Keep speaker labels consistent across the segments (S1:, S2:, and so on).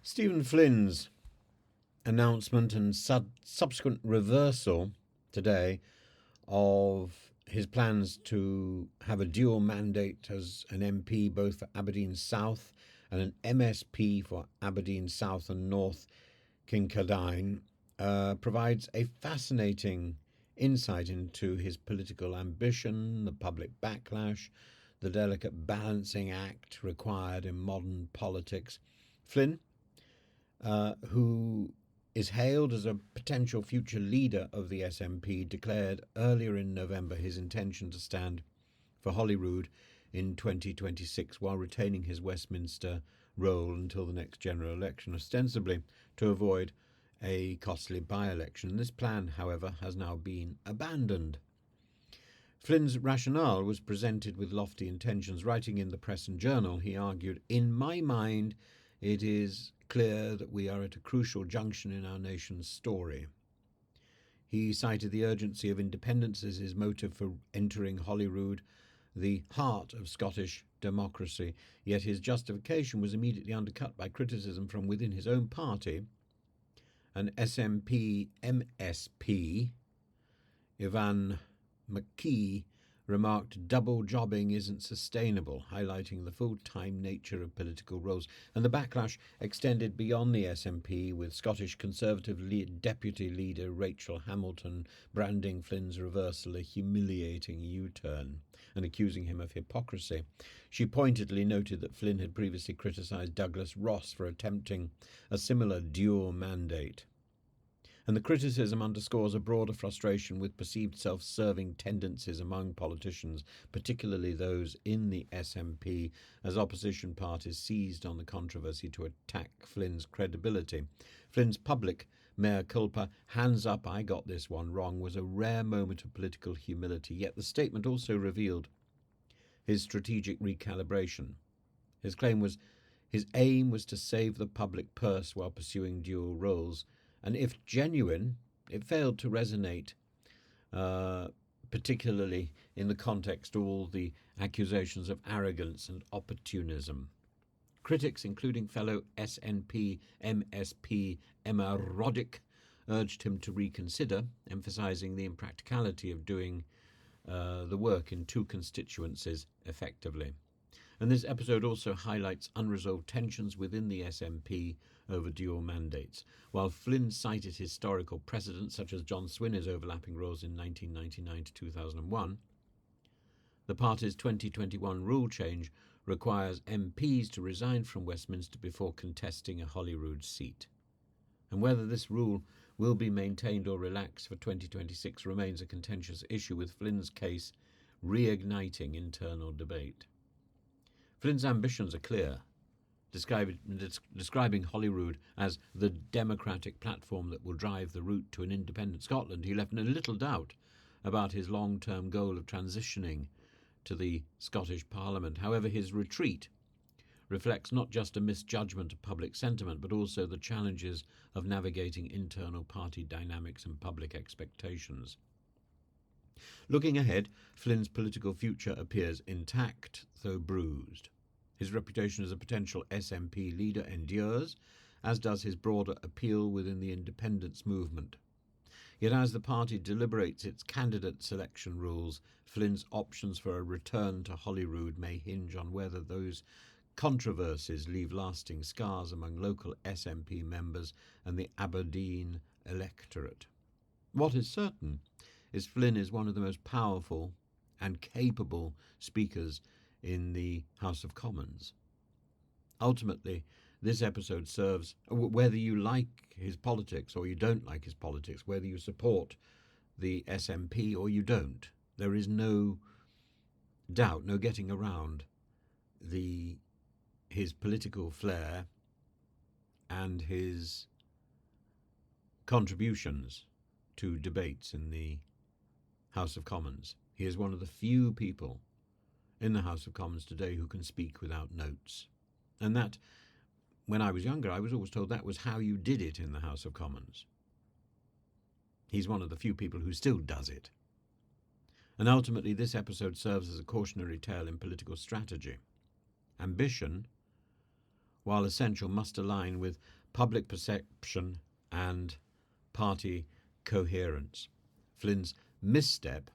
S1: Stephen Flynn's announcement and subsequent reversal today of his plans to have a dual mandate as an MP both for Aberdeen South and an MSP for Aberdeen South and North Kincardine provides a fascinating insight into his political ambition, the public backlash, the delicate balancing act required in modern politics. Flynn, who is hailed as a potential future leader of the SNP, declared earlier in November his intention to stand for Holyrood in 2026 while retaining his Westminster role until the next general election, ostensibly to avoid a costly by-election. This plan, however, has now been abandoned. Flynn's rationale was presented with lofty intentions. Writing in the Press and Journal, he argued, "In my mind, it is clear that we are at a crucial junction in our nation's story." He cited the urgency of independence as his motive for entering Holyrood, the heart of Scottish democracy, yet his justification was immediately undercut by criticism from within his own party. An SNP MSP, Ivan McKee, remarked, "Double jobbing isn't sustainable," highlighting the full-time nature of political roles. And the backlash extended beyond the SNP, with Scottish Conservative Deputy Leader Rachel Hamilton branding Flynn's reversal a humiliating U-turn and accusing him of hypocrisy. She pointedly noted that Flynn had previously criticised Douglas Ross for attempting a similar dual mandate. And the criticism underscores a broader frustration with perceived self-serving tendencies among politicians, particularly those in the SNP, as opposition parties seized on the controversy to attack Flynn's credibility. Flynn's public mea culpa, "hands up, I got this one wrong," was a rare moment of political humility, yet the statement also revealed his strategic recalibration. His aim was to save the public purse while pursuing dual roles, and if genuine, it failed to resonate, particularly in the context of all the accusations of arrogance and opportunism. Critics, including fellow SNP MSP Emma Roddick, urged him to reconsider, emphasising the impracticality of doing the work in two constituencies effectively. And this episode also highlights unresolved tensions within the SNP over dual mandates. While Flynn cited historical precedents such as John Swinner's overlapping roles in 1999 to 2001, the party's 2021 rule change requires MPs to resign from Westminster before contesting a Holyrood seat. And whether this rule will be maintained or relaxed for 2026 remains a contentious issue, with Flynn's case reigniting internal debate. Flynn's ambitions are clear, describing Holyrood as the democratic platform that will drive the route to an independent Scotland. He left no little doubt about his long-term goal of transitioning to the Scottish Parliament. However, his retreat reflects not just a misjudgment of public sentiment, but also the challenges of navigating internal party dynamics and public expectations. Looking ahead, Flynn's political future appears intact, though bruised. His reputation as a potential SNP leader endures, as does his broader appeal within the independence movement. Yet as the party deliberates its candidate selection rules, Flynn's options for a return to Holyrood may hinge on whether those controversies leave lasting scars among local SNP members and the Aberdeen electorate. What is certain is Flynn is one of the most powerful and capable speakers in the House of Commons. Ultimately, this episode serves, whether you like his politics or you don't like his politics, whether you support the SNP or you don't, there is no doubt, no getting around his political flair and his contributions to debates in the House of Commons. He is one of the few people in the House of Commons today who can speak without notes. And that, when I was younger, I was always told that was how you did it in the House of Commons. He's one of the few people who still does it. And ultimately, this episode serves as a cautionary tale in political strategy. Ambition, while essential, must align with public perception and party coherence. Flynn's misstep,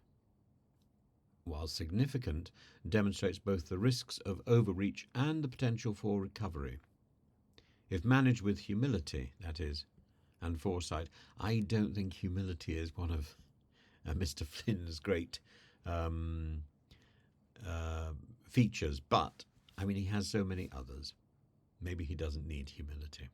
S1: while significant, demonstrates both the risks of overreach and the potential for recovery. If managed with humility, that is, and foresight. I don't think humility is one of Mr. Flynn's great features, but I mean, he has so many others. Maybe he doesn't need humility.